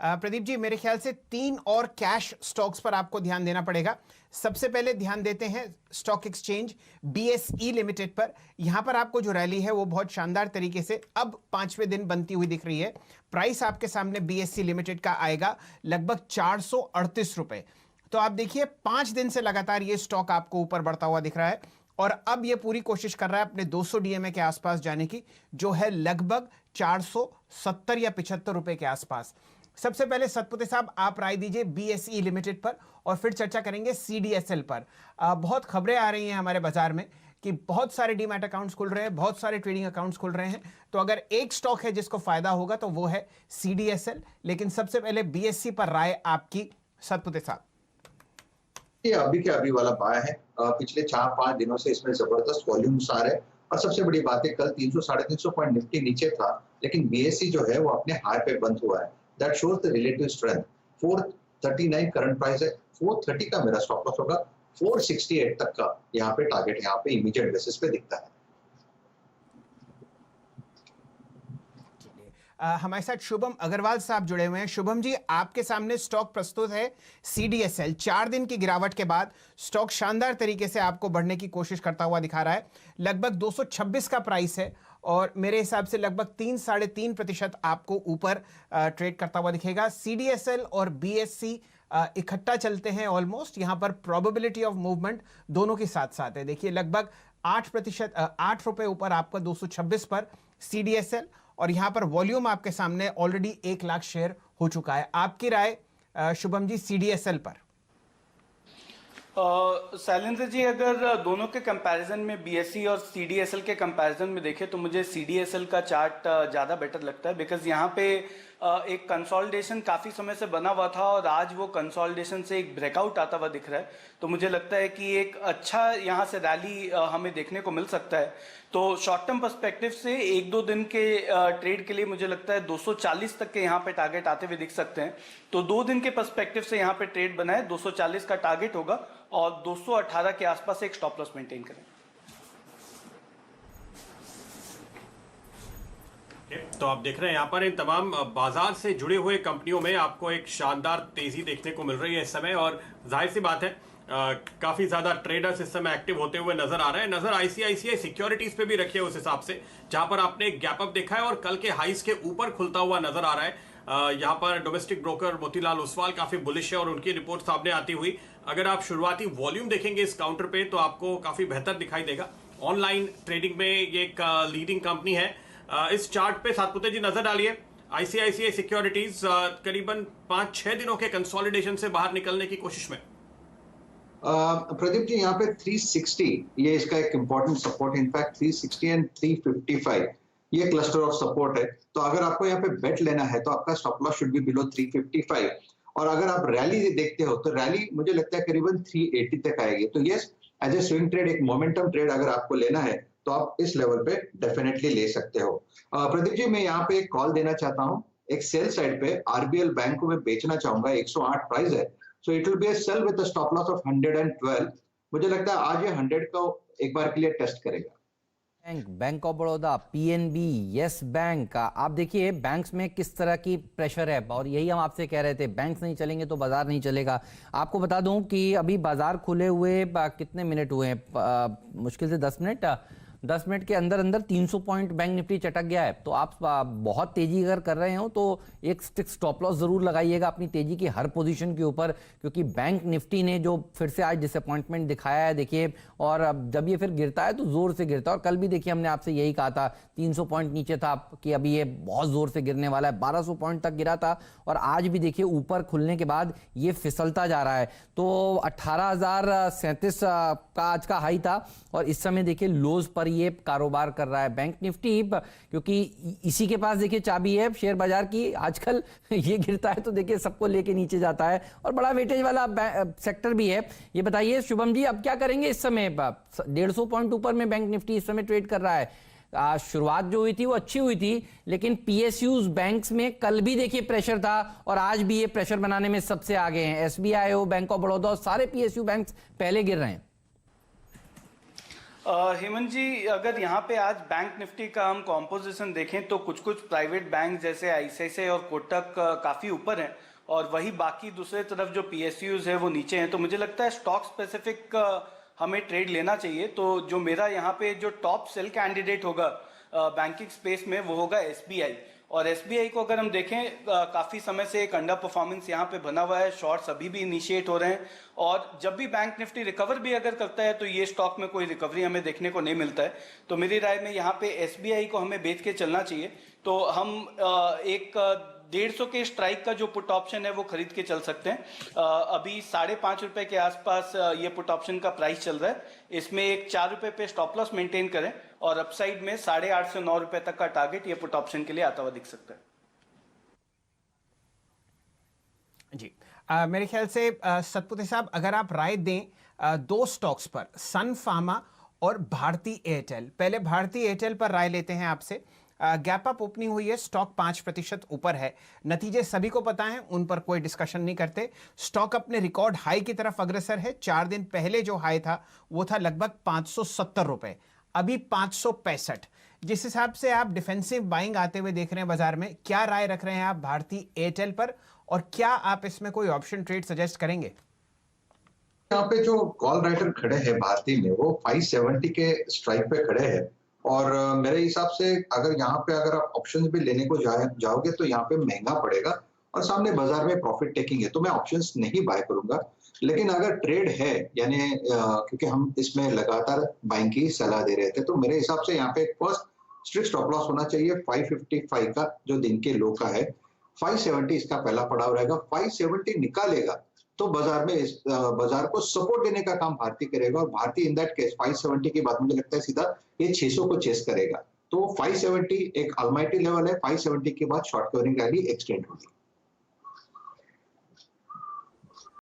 प्रदीप जी, मेरे ख्याल से 3 और कैश स्टॉक्स पर आपको ध्यान देना पड़ेगा। सबसे पहले ध्यान देते हैं स्टॉक एक्सचेंज बीएसई लिमिटेड पर। यहां पर आपको जो रैली है वो बहुत शानदार तरीके से अब 5वें दिन बनती हुई दिख रही है। प्राइस आपके सामने बीएसई लिमिटेड का आएगा लगभग 438 रुपए। तो आप देखिए 5 दिन से लगातार ये स्टॉक आपको ऊपर बढ़ता हुआ दिख रहा है और अब ये पूरी कोशिश कर रहा है अपने 200 डीएमए के आसपास जाने की, जो है लगभग 470 या 75 रुपए के आसपास। सबसे पहले सतपुते साहब आप राय दीजिए बीएसई लिमिटेड पर और फिर चर्चा करेंगे सीडीएसएल पर। बहुत खबरें आ रही हैं हमारे बाजार में कि बहुत सारे डीमैट अकाउंट्स खुल रहे हैं, बहुत सारे ट्रेडिंग अकाउंट्स खुल रहे हैं, तो अगर एक स्टॉक है जिसको फायदा होगा तो वो है सीडीएसएल। लेकिन सबसे पहले बीएसई पर राय आपकी सतपुते साहब। ये अभी के अभी वाला बाय है। पिछले 4-5 दिनों से इसमें जबरदस्त वॉल्यूम्स आ रहे हैं और सबसे बड़ी बात है कल 300-350 पॉइंट निफ्टी नीचे था, लेकिन बीएसई जो है वो अपने हाई पे बंद हुआ है। That shows the relative strength. 439 current price है, 430 का मेरा स्टॉप लॉस होगा, 468 तक का यहाँ पे टारगेट यहाँ पे इमीडिएट बेसिस पे दिखता है। हमारे साथ शुभम अग्रवाल साहब जुड़े हुए हैं। शुभम जी, आपके सामने स्टॉक प्रस्तुत है सीडीएसएल। 4 दिन की गिरावट के बाद स्टॉक शानदार तरीके से आपको बढ़ने की कोशिश करता हुआ दिखा रहा है। लगभग 226 का प्राइस है और मेरे हिसाब से लगभग 3-3.5% आपको ऊपर ट्रेड करता हुआ दिखेगा। सीडीएसएल और बीएसई इकट्ठा चलते हैं ऑलमोस्ट। यहां पर प्रोबेबिलिटी ऑफ मूवमेंट दोनों के साथ साथ है। देखिए लगभग 8%, 8 रुपए ऊपर आपका 226 पर सीडीएसएल, और यहां पर वॉल्यूम आपके सामने ऑलरेडी 1 लाख शेयर हो चुका है। आपकी राय शुभम जी सीडीएसएल पर? शैलेंद्र जी, अगर दोनों के कंपैरिजन में बीएसई और सीडीएसएल के कंपैरिजन में देखें तो मुझे सीडीएसएल का चार्ट ज़्यादा बेटर लगता है, बिकॉज यहाँ पे एक कंसोलिडेशन काफ़ी समय से बना हुआ था और आज वो कंसोलिडेशन से एक ब्रेकआउट आता हुआ दिख रहा है। तो मुझे लगता है कि एक अच्छा यहाँ से रैली हमें देखने को मिल सकता है। तो शॉर्ट टर्म पर्सपेक्टिव से 1-2 दिन के ट्रेड के लिए मुझे लगता है 240 तक के यहाँ पे टारगेट आते हुए दिख सकते हैं। तो 2 दिन के पर्सपेक्टिव से यहाँ पे ट्रेड बना है, 240 का टारगेट होगा और 218 के आसपास एक स्टॉप लॉस मेंटेन करें। तो आप देख रहे हैं यहाँ पर इन तमाम बाजार से जुड़े हुए कंपनियों में आपको एक शानदार तेजी देखने को मिल रही है इस समय, और जाहिर सी बात है काफी ज्यादा ट्रेडर्स इस समय एक्टिव होते हुए नजर आ रहे हैं। नजर आईसीआईसीआई सिक्योरिटीज पे भी रखे उस हिसाब से, जहां पर आपने एक गैप अप देखा है और कल के हाईस के ऊपर खुलता हुआ नजर आ रहा है। यहाँ पर डोमेस्टिक ब्रोकर मोतीलाल ओसवाल काफी बुलिश है और उनकी रिपोर्ट सामने आती हुई अगर आप शुरुआती वॉल्यूम देखेंगे इस काउंटर पे तो आपको काफी बेहतर दिखाई देगा। ऑनलाइन ट्रेडिंग में ये एक लीडिंग कंपनी है। इस चार्ट पे सातपुते जी नजर डालिए। आईसीआईसीआई सिक्योरिटीज करीबन 5-6 दिनों के कंसोलिडेशन से बाहर निकलने की कोशिश में। प्रदीप जी, यहाँ पे 360 ये इसका एक इंपॉर्टेंट सपोर्ट, इनफैक्ट 360 एंड 355 ये क्लस्टर ऑफ सपोर्ट है। तो अगर आपको यहाँ पे बेट लेना है तो आपका stop loss should be below 355, और अगर आप रैली देखते हो तो रैली मुझे लगता है करीबन 380 तक आएगी। तो yes, as a swing trade, एक मोमेंटम ट्रेड अगर आपको लेना है तो आप इस लेवल पे डेफिनेटली ले सकते हो। प्रदीप जी, मैं यहाँ पे एक कॉल देना चाहता हूँ। एक सेल साइड पे आरबीएल बैंक को मैं बेचना चाहूंगा, 108 प्राइस है, so it will be a sell with a stop loss of 112। मुझे लगता है आज ये 100 को एक बार के लिए टेस्ट करेगा। Bank of Baroda, PNB, yes bank, आप देखिए बैंक्स में किस तरह की प्रेशर है और यही हम आपसे कह रहे थे, बैंक्स नहीं चलेंगे तो बाजार नहीं चलेगा। आपको बता दूं कि अभी बाजार खुले हुए कितने मिनट हुए हैं, मुश्किल से 10 मिनट के अंदर अंदर 300 पॉइंट बैंक निफ्टी चटक गया है। तो आप बहुत तेजी अगर कर रहे हो तो एक स्टॉप लॉस जरूर लगाइएगा अपनी तेजी की हर पोजीशन के ऊपर, क्योंकि बैंक निफ्टी ने जो फिर से आज डिसअपॉइंटमेंट दिखाया है देखिए, और जब ये फिर गिरता है तो जोर से गिरता है। और कल भी देखिए हमने आपसे यही कहा था, 300 पॉइंट नीचे था कि अभी ये बहुत जोर से गिरने वाला है, 1200 पॉइंट तक गिरा था और आज भी देखिए ऊपर खुलने के बाद ये फिसलता जा रहा है। तो 18,037 का आज का हाई था और इस समय देखिए लोज पर ये कारोबार कर रहा है बैंक निफ्टी, क्योंकि इसी के पास देखिए चाबी है शेयर बाजार की। आजकल ये गिरता है तो देखिए सबको लेके नीचे जाता है और बड़ा वेटेज वाला सेक्टर भी है। ये बताइए शुभम जी, अब क्या करेंगे इस समय? 150 पॉइंट ऊपर में बैंक निफ्टी इस समय ट्रेड कर रहा है। शुरुआत जो हुई थी वो अच्छी हुई थी, लेकिन पीएसयूज बैंक्स में कल भी देखिए प्रेशर था और आज भी ये प्रेशर बनाने में सबसे आगे हैं। एसबीआई हो, बैंक ऑफ बड़ौदा, सारे पीएसयू बैंक्स पहले गिर रहे हैं। हेमंत जी, अगर यहाँ पे आज बैंक निफ्टी का हम कॉम्पोजिशन देखें तो कुछ कुछ प्राइवेट बैंक जैसे आईसीआईसीआई और कोटक काफी ऊपर हैं और वही बाकी दूसरे तरफ जो पीएसयूज है वो नीचे हैं। तो मुझे लगता है स्टॉक स्पेसिफिक हमें ट्रेड लेना चाहिए। तो जो मेरा यहाँ पे जो टॉप सेल कैंडिडेट होगा बैंकिंग स्पेस में वो होगा एसबीआई। और एसबीआई को अगर हम देखें काफी समय से एक अंडर परफॉर्मेंस यहाँ पे बना हुआ है, शॉर्ट्स अभी भी इनिशिएट हो रहे हैं और जब भी बैंक निफ्टी रिकवर भी अगर करता है तो ये स्टॉक में कोई रिकवरी हमें देखने को नहीं मिलता है। तो मेरी राय में यहाँ पे एसबीआई को हमें बेच के चलना चाहिए। तो हम एक 150 के स्ट्राइक का जो पुट ऑप्शन है वो खरीद के चल सकते हैं। अभी ₹5.5 के आसपास ये पुट ऑप्शन का प्राइस चल रहा है। इसमें एक ₹4 पे स्टॉप लॉस मेंटेन करें और अपसाइड में ₹8.5 से ₹9 तक का टारगेट ये पुट ऑप्शन के लिए आता हुआ दिख सकता है। जी मेरे ख्याल से सतपुते साहब, अगर आप राय दें दो स्टॉक्स पर, सन फार्मा और भारती एयरटेल। पहले भारती एयरटेल पर राय लेते हैं आपसे। गैप अप ओपनिंग हुई है, स्टॉक 5% ऊपर है, नतीजे सभी को पता है, उन पर कोई डिस्कशन नहीं करते। स्टॉक अपने रिकॉर्ड हाई की तरफ अग्रसर है। 4 दिन पहले जो हाई था वो था लगभग ₹570, अभी 565। जिस हिसाब से आप डिफेंसिव बाइंग आते हुए देख रहे हैं बाजार में, क्या राय रख रहे हैं आप भारती एयरटेल पर और क्या आप इसमें कोई ऑप्शन ट्रेड सजेस्ट करेंगे? यहाँ पे जो कॉल राइटर खड़े हैं भारती में वो 570 के स्ट्राइक पे खड़े हैं और मेरे हिसाब से अगर यहाँ पे अगर आप ऑप्शंस भी लेने को जाओगे तो यहाँ पे महंगा पड़ेगा और सामने बाजार में प्रॉफिट टेकिंग है, तो मैं ऑप्शंस नहीं बाय करूंगा। लेकिन अगर ट्रेड है यानी क्योंकि हम इसमें लगातार बाइंग की सलाह दे रहे थे, तो मेरे हिसाब से यहाँ पे फर्स्ट स्ट्रिक्ट स्टॉप लॉस होना चाहिए 555 का जो दिन के लो का है। 570 इसका पहला पड़ाव रहेगा। 570 निकालेगा तो बाजार को सपोर्ट देने का काम भारती करेगा और भारती इन दैट केस 570 के बाद मुझे लगता है सीधा ये 600 को चेस करेगा। तो 570 एक अलमाइटी लेवल है, 570 के बाद शॉर्ट कवरिंग रैली एक्सटेंड होगी।